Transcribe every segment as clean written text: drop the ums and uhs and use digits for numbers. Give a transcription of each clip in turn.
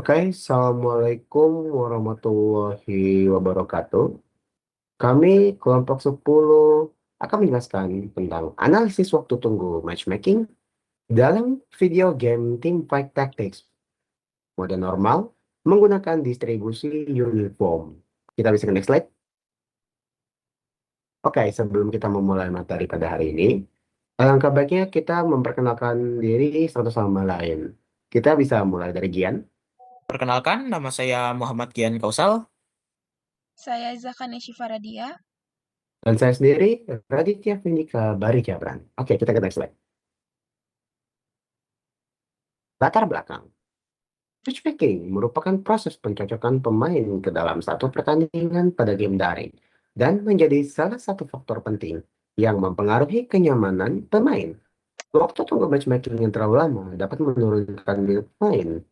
Oke, Assalamualaikum warahmatullahi wabarakatuh. Kami kelompok 10 akan menjelaskan tentang analisis waktu tunggu matchmaking dalam video game Teamfight Tactics mode normal menggunakan distribusi uniform. Kita bisa ke next slide. Oke, sebelum kita memulai materi pada hari ini, alangkah baiknya kita memperkenalkan diri satu sama lain. Kita bisa mulai dari Gian, Perkenalkan, nama saya Muhammad Gian Kausal. Saya Zakane Shifaradia. dan saya sendiri Raditya Vindika Bari Jabran. Oke, kita ke next slide. Latar belakang. Matchmaking merupakan proses pencocokan pemain ke dalam satu pertandingan pada game daring dan menjadi salah satu faktor penting yang mempengaruhi kenyamanan pemain. Waktu tunggu matchmaking yang terlalu lama dapat menurunkan minat pemain,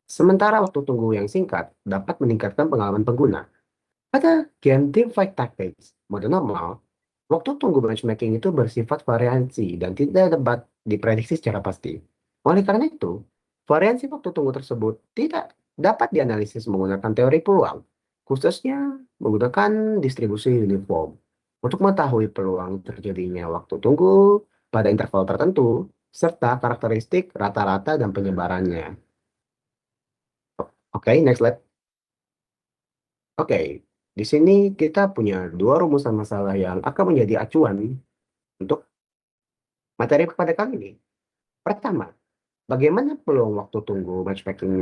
sementara waktu tunggu yang singkat dapat meningkatkan pengalaman pengguna. Pada game Teamfight Tactics mode normal, waktu tunggu matchmaking itu bersifat variasi dan tidak dapat diprediksi secara pasti. Oleh karena itu, variasi waktu tunggu tersebut tidak dapat dianalisis menggunakan teori peluang, khususnya menggunakan distribusi uniform. Untuk mengetahui peluang terjadinya waktu tunggu pada interval tertentu, serta karakteristik rata-rata dan penyebarannya. Oke, next slide. Oke, di sini kita punya dua rumusan masalah yang akan menjadi acuan untuk materi pada kali ini. Pertama, bagaimana peluang waktu tunggu matchmaking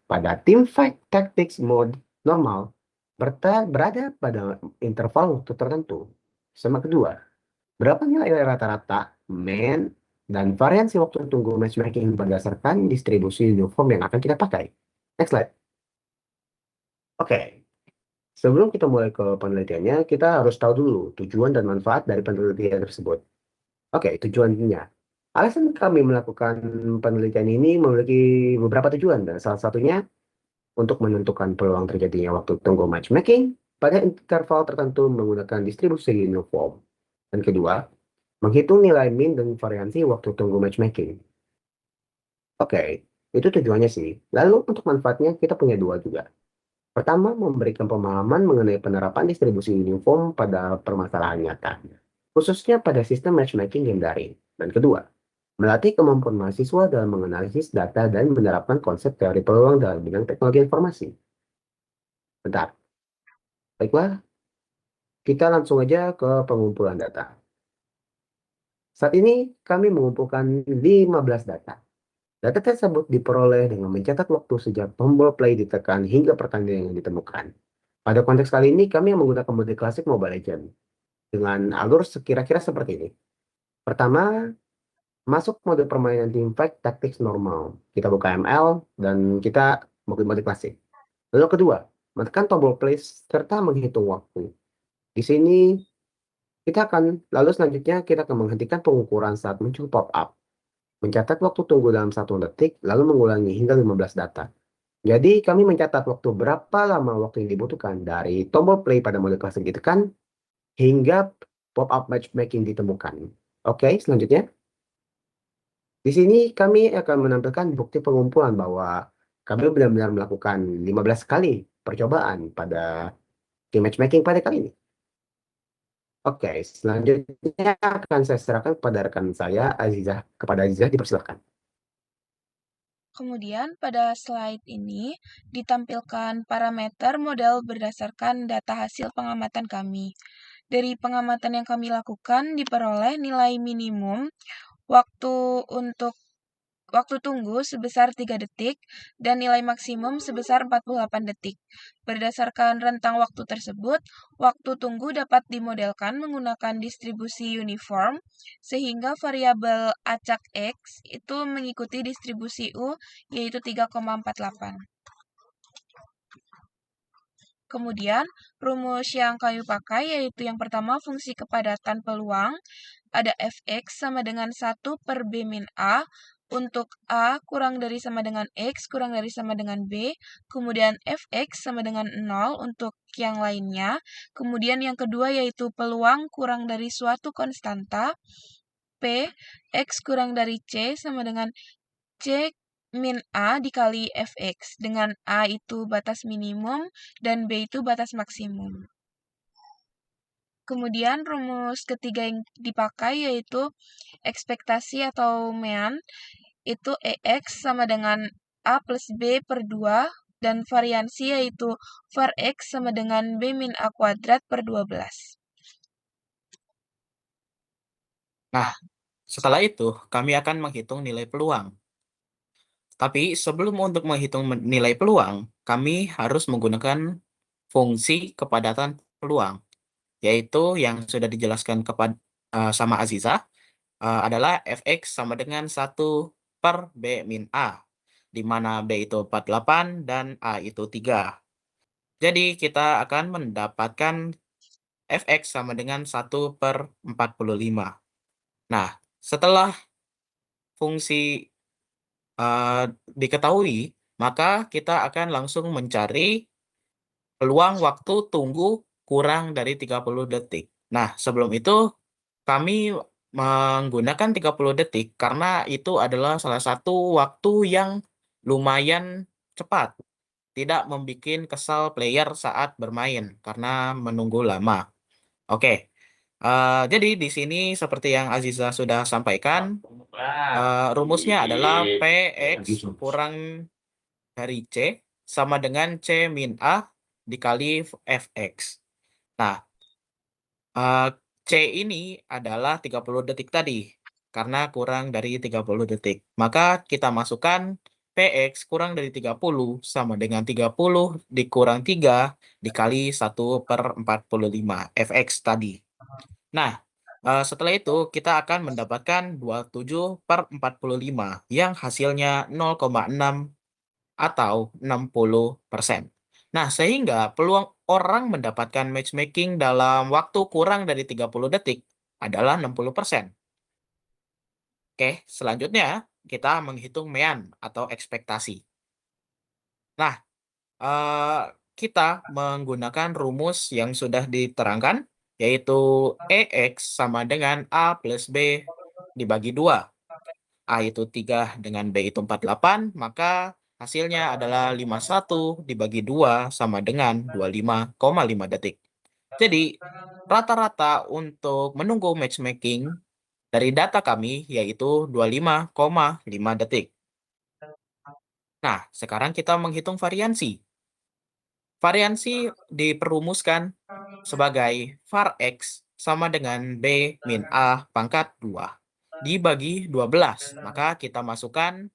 pada Teamfight Tactics mode normal berada pada interval waktu tertentu. Sama kedua, berapa nilai rata-rata, mean, dan variansi waktu tunggu matchmaking berdasarkan distribusi uniform yang akan kita pakai. Next slide. Oke, sebelum kita mulai ke penelitiannya, kita harus tahu dulu tujuan dan manfaat dari penelitian tersebut. Oke, tujuannya. Alasan kami melakukan penelitian ini memiliki beberapa tujuan, dan salah satunya untuk menentukan peluang terjadinya waktu tunggu matchmaking pada interval tertentu menggunakan distribusi uniform. Dan kedua, menghitung nilai min dan variansi waktu tunggu matchmaking. Oke, itu tujuannya sih. Lalu untuk manfaatnya kita punya dua juga. Pertama, memberikan pemahaman mengenai penerapan distribusi uniform pada permasalahan nyata, khususnya pada sistem matchmaking game daring. Dan kedua, melatih kemampuan mahasiswa dalam menganalisis data dan menerapkan konsep teori peluang dalam bidang teknologi informasi. Bentar, baiklah, kita langsung aja ke pengumpulan data. Saat ini kami mengumpulkan 15 data. Data tersebut diperoleh dengan mencatat waktu sejak tombol play ditekan hingga pertandingan yang ditemukan. Pada konteks kali ini, kami yang menggunakan mode klasik Mobile Legends dengan alur kira-kira seperti ini. Pertama, masuk mode permainan Teamfight Tactics normal. Kita buka ML dan kita mode klasik. Lalu kedua, menekan tombol play serta menghitung waktu. Di sini kita akan lalu selanjutnya kita akan menghentikan pengukuran saat muncul pop-up. Mencatat waktu tunggu dalam 1 detik, lalu mengulangi hingga 15 data. Jadi kami mencatat waktu berapa lama waktu yang dibutuhkan dari tombol play pada mode klasik ditekan hingga pop-up matchmaking ditemukan. Oke, selanjutnya. Di sini kami akan menampilkan bukti pengumpulan bahwa kami benar-benar melakukan 15 kali percobaan pada game matchmaking pada kali ini. Oke, selanjutnya akan saya serahkan kepada rekan saya, Azizah. Kepada Azizah, dipersilakan. Kemudian pada slide ini ditampilkan parameter model berdasarkan data hasil pengamatan kami. Dari pengamatan yang kami lakukan diperoleh nilai minimum waktu untuk waktu tunggu sebesar 3 detik dan nilai maksimum sebesar 48 detik. Berdasarkan rentang waktu tersebut, waktu tunggu dapat dimodelkan menggunakan distribusi uniform sehingga variabel acak X itu mengikuti distribusi U yaitu 3,48. Kemudian, rumus yang kami pakai yaitu yang pertama fungsi kepadatan peluang, ada fx sama dengan 1 per b min a, untuk a kurang dari sama dengan x kurang dari sama dengan b, kemudian fx sama dengan 0 untuk yang lainnya, kemudian yang kedua yaitu peluang kurang dari suatu konstanta, p, x kurang dari c sama dengan c min A dikali fx, dengan A itu batas minimum dan B itu batas maksimum. Kemudian rumus ketiga yang dipakai yaitu ekspektasi atau mean, itu EX sama dengan A plus B per 2, dan variansi yaitu var X sama dengan B min A kuadrat per 12. Nah, setelah itu kami akan menghitung nilai peluang. Tapi sebelum untuk menghitung nilai peluang, kami harus menggunakan fungsi kepadatan peluang, yaitu yang sudah dijelaskan sama Aziza, adalah fx sama dengan 1 per B min A, di mana B itu 48 dan A itu 3. Jadi kita akan mendapatkan fx sama dengan 1 per 45. Nah, setelah fungsi diketahui, maka kita akan langsung mencari peluang waktu tunggu kurang dari 30 detik. Nah, sebelum itu kami menggunakan 30 detik karena itu adalah salah satu waktu yang lumayan cepat. Tidak membuat kesal player saat bermain karena menunggu lama. Oke, jadi di sini seperti yang Aziza sudah sampaikan, rumusnya adalah PX kurang dari C sama dengan C min A dikali Fx. Nah, eh, C ini adalah 30 detik tadi, karena kurang dari 30 detik. Maka kita masukkan PX kurang dari 30 sama dengan 30 dikurang 3 dikali 1 per 45 Fx tadi. Nah, setelah itu kita akan mendapatkan 27 per 45 yang hasilnya 0,6 atau 60%. Nah, sehingga peluang orang mendapatkan matchmaking dalam waktu kurang dari 30 detik adalah 60%. Oke, selanjutnya kita menghitung mean atau ekspektasi. Nah, eh, kita menggunakan rumus yang sudah diterangkan, yaitu EX sama dengan A plus B dibagi 2. A itu 3 dengan B itu 48, maka hasilnya adalah 51 dibagi 2 sama dengan 25,5 detik. Jadi, rata-rata untuk menunggu matchmaking dari data kami yaitu 25,5 detik. Nah, sekarang kita menghitung variansi. Variansi diperumuskan sebagai var X sama dengan B min A pangkat 2 dibagi 12. Maka kita masukkan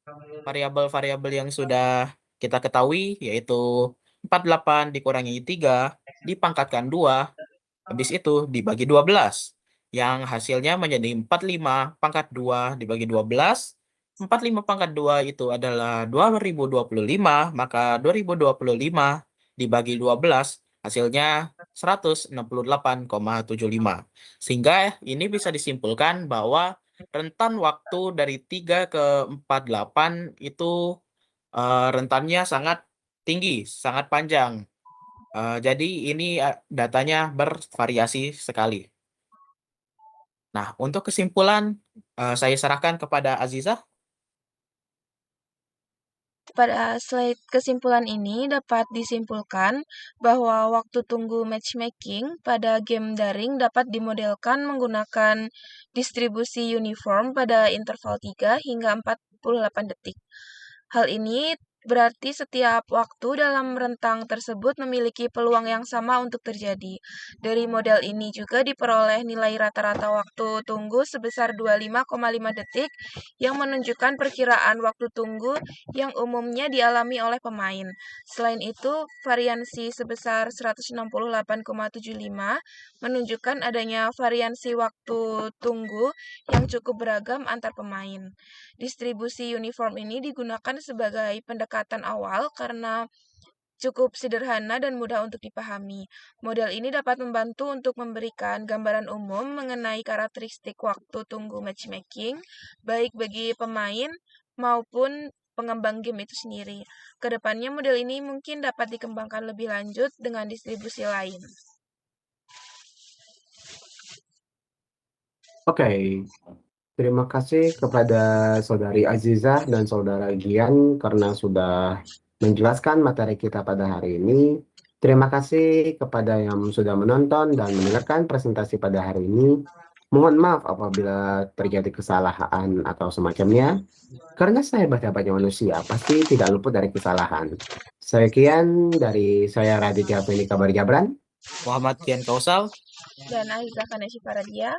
variabel-variabel yang sudah kita ketahui, yaitu 48 dikurangi 3 dipangkatkan 2, habis itu dibagi 12. Yang hasilnya menjadi 45 pangkat 2 dibagi 12. 45 pangkat 2 itu adalah 2025, maka 2025 dibagi 12 hasilnya 168,75. Sehingga ini bisa disimpulkan bahwa rentan waktu dari 3 ke 48 itu rentannya sangat tinggi, sangat panjang. Jadi ini datanya bervariasi sekali. Nah, untuk kesimpulan, saya serahkan kepada Aziza. Pada slide kesimpulan ini dapat disimpulkan bahwa waktu tunggu matchmaking pada game daring dapat dimodelkan menggunakan distribusi uniform pada interval 3 hingga 48 detik. Hal ini berarti setiap waktu dalam rentang tersebut memiliki peluang yang sama untuk terjadi. Dari model ini juga diperoleh nilai rata-rata waktu tunggu sebesar 25,5 detik yang menunjukkan perkiraan waktu tunggu yang umumnya dialami oleh pemain. Selain itu, variansi sebesar 168,75 menunjukkan adanya variansi waktu tunggu yang cukup beragam antar pemain. Distribusi uniform ini digunakan sebagai pendekatan awal karena cukup sederhana dan mudah untuk dipahami. Model ini dapat membantu untuk memberikan gambaran umum mengenai karakteristik waktu tunggu matchmaking, baik bagi pemain maupun pengembang game itu sendiri. Kedepannya model ini mungkin dapat dikembangkan lebih lanjut dengan distribusi lain. Oke, Terima kasih kepada Saudari Azizah dan Saudara Gian karena sudah menjelaskan materi kita pada hari ini. Terima kasih kepada yang sudah menonton dan mendengarkan presentasi pada hari ini. Mohon maaf apabila terjadi kesalahan atau semacamnya, karena saya baca-baca manusia pasti tidak luput dari kesalahan. Sekian dari saya Raditya Fenika Barjabran. Muhammad Kian Kausal. Dan Aizah Kanesha Paradia.